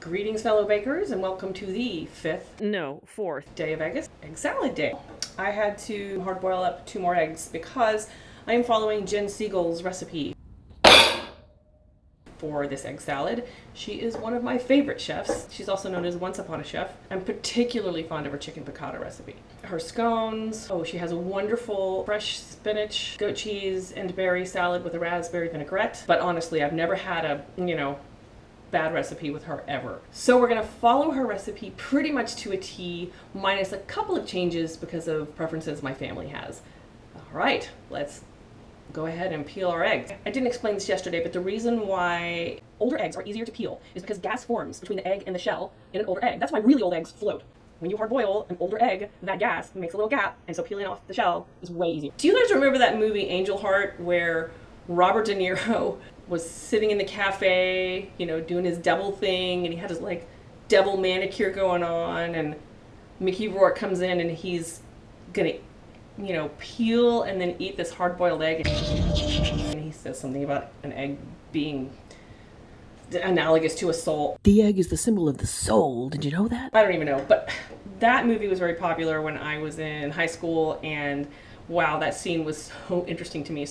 Greetings, fellow bakers, and welcome to the fourth day of egg salad day. I had to hard boil up 2 more eggs because I am following Jen Siegel's recipe for this egg salad. She is one of my favorite chefs. She's also known as Once Upon a Chef. I'm particularly fond of her chicken piccata recipe. Her scones, she has a wonderful fresh spinach, goat cheese, and berry salad with a raspberry vinaigrette. But honestly, I've never had a, bad recipe with her ever. So we're gonna follow her recipe pretty much to a T, minus a couple of changes because of preferences my family has. All right, let's go ahead and peel our eggs. I didn't explain this yesterday, but the reason why older eggs are easier to peel is because gas forms between the egg and the shell in an older egg. That's why really old eggs float. When you hard boil an older egg, that gas makes a little gap, and so peeling off the shell is way easier. Do you guys remember that movie Angel Heart where Robert De Niro was sitting in the cafe, doing his devil thing, and he had his devil manicure going on, and Mickey Rourke comes in and he's gonna peel and then eat this hard-boiled egg, and he says something about an egg being analogous to a soul. The egg is the symbol of the soul. Did you know that? I don't even know, but that movie was very popular when I was in high school, and wow, that scene was so interesting to me.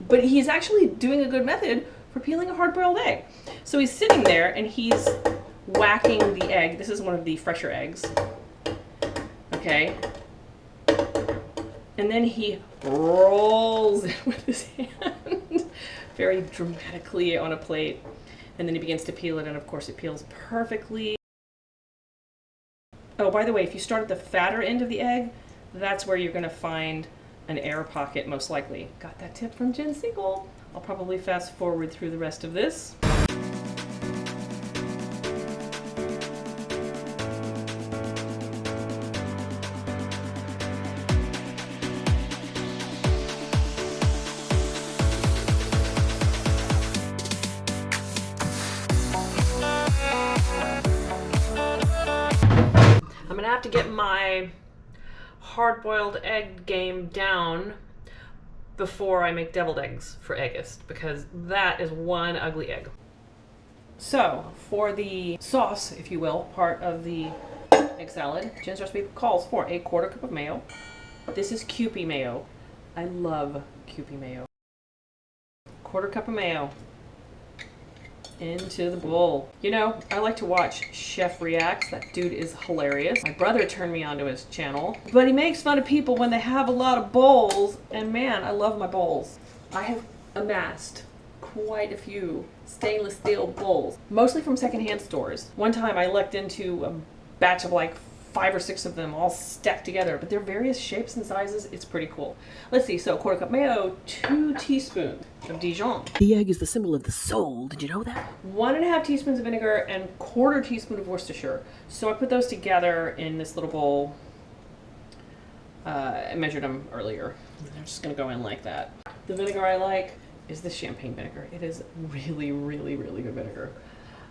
But he's actually doing a good method for peeling a hard-boiled egg. So he's sitting there and he's whacking the egg. This is one of the fresher eggs. Okay. And then he rolls it with his hand very dramatically on a plate. And then he begins to peel it, and of course it peels perfectly. Oh, by the way, if you start at the fatter end of the egg, that's where you're going to find an air pocket, most likely. Got that tip from Jen Siegel. I'll probably fast forward through the rest of this. I'm gonna have to get my hard-boiled egg game down before I make deviled eggs for August, because that is one ugly egg. So for the sauce, if you will, part of the egg salad, Jen's recipe calls for a 1/4 cup of mayo. This is Kewpie mayo. I love Kewpie mayo. 1/4 cup of mayo into the bowl. I like to watch Chef Reacts. That dude is hilarious. My brother turned me onto his channel, but he makes fun of people when they have a lot of bowls, and man, I love my bowls. I have amassed quite a few stainless steel bowls, mostly from secondhand stores. One time I lucked into a batch of 5 or 6 of them all stacked together, but they're various shapes and sizes. It's pretty cool. Let's see, so 1/4 cup mayo, 2 teaspoons of Dijon. The egg is the symbol of the soul. Did you know that? 1½ teaspoons of vinegar and 1/4 teaspoon of Worcestershire. So I put those together in this little bowl. I measured them earlier. They're just gonna go in like that. The vinegar I like is the champagne vinegar. It is really, really, really good vinegar.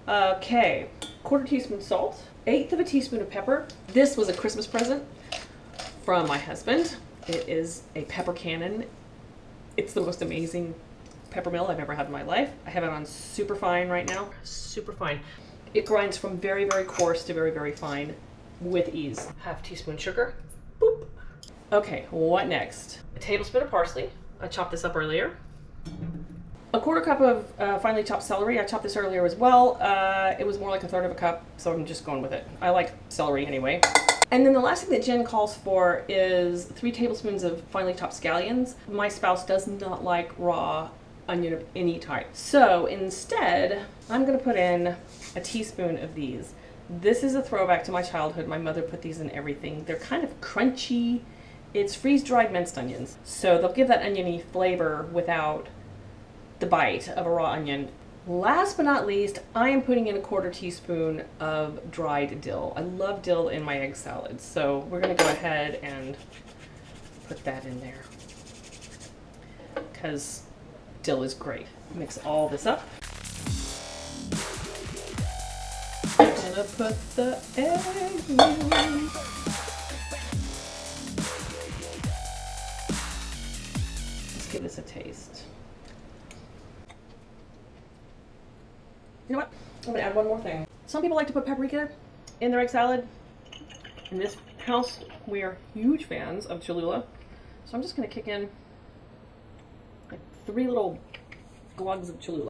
Okay, 1/4 teaspoon salt, 1/8 teaspoon of pepper. This was a Christmas present from my husband. It is a pepper cannon. It's the most amazing pepper mill I've ever had in my life. I have it on super fine right now. Super fine. It grinds from very, very coarse to very, very fine with ease. 1/2 teaspoon sugar. Boop. Okay, what next? A tablespoon of parsley. I chopped this up earlier. A 1/4 cup of finely chopped celery. I chopped this earlier as well. It was more like 1/3 cup, so I'm just going with it. I like celery anyway. And then the last thing that Jen calls for is 3 tablespoons of finely chopped scallions. My spouse does not like raw onion of any type. So instead, I'm gonna put in a teaspoon of these. This is a throwback to my childhood. My mother put these in everything. They're kind of crunchy. It's freeze-dried minced onions. So they'll give that oniony flavor without the bite of a raw onion. Last but not least, I am putting in a 1/4 teaspoon of dried dill. I love dill in my egg salad, so we're gonna go ahead and put that in there because dill is great. Mix all this up. I'm gonna put the egg in. Let's give this a taste. You know what? I'm gonna add one more thing. Some people like to put paprika in their egg salad. In this house, we are huge fans of Cholula. So I'm just gonna kick in like 3 little glogs of Cholula.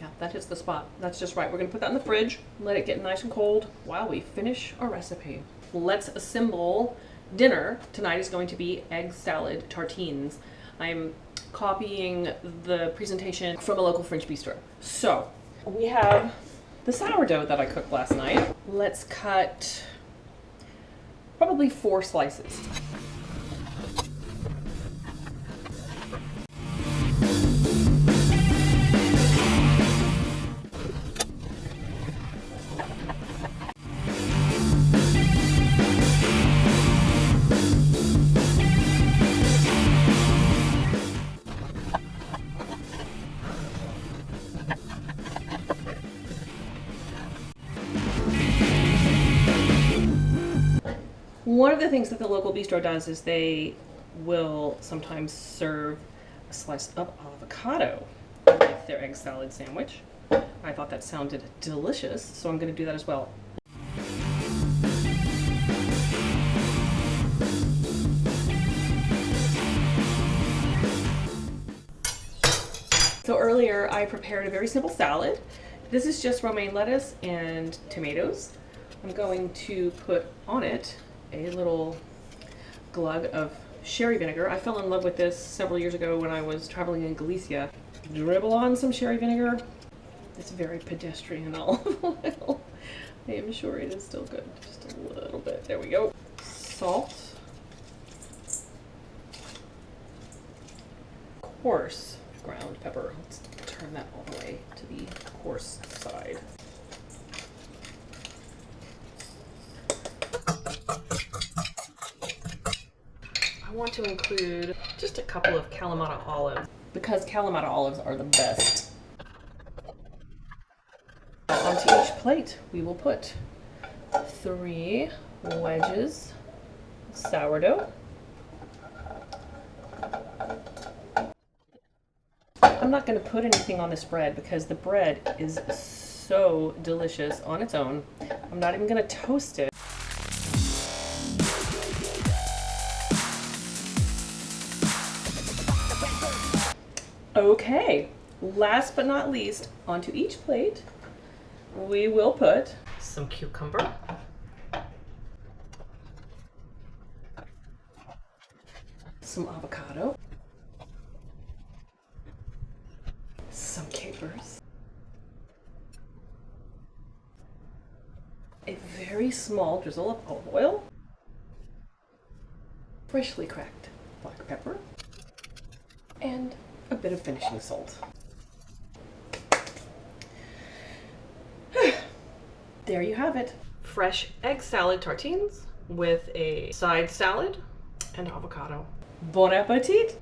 Yeah, that hits the spot. That's just right. We're gonna put that in the fridge, let it get nice and cold while we finish our recipe. Let's assemble dinner. Tonight is going to be egg salad tartines. I'm copying the presentation from a local French bistro. So we have the sourdough that I cooked last night. Let's cut probably 4 slices. One of the things that the local bistro does is they will sometimes serve a slice of avocado with their egg salad sandwich. I thought that sounded delicious, so I'm going to do that as well. So earlier I prepared a very simple salad. This is just romaine lettuce and tomatoes. I'm going to put on it a little glug of sherry vinegar. I fell in love with this several years ago when I was traveling in Galicia. Dribble on some sherry vinegar. It's very pedestrian olive oil. I am sure it is still good. Just a little bit. There we go. Salt. Coarse ground pepper. Let's turn that all the way to the coarse side. I want to include just a couple of Kalamata olives because Kalamata olives are the best. Onto each plate, we will put 3 wedges of sourdough. I'm not going to put anything on this bread because the bread is so delicious on its own. I'm not even going to toast it. Okay, last but not least, onto each plate, we will put some cucumber, some avocado, some capers, a very small drizzle of olive oil, freshly cracked black pepper, and a bit of finishing salt. There you have it. Fresh egg salad tartines with a side salad and avocado. Bon appetit!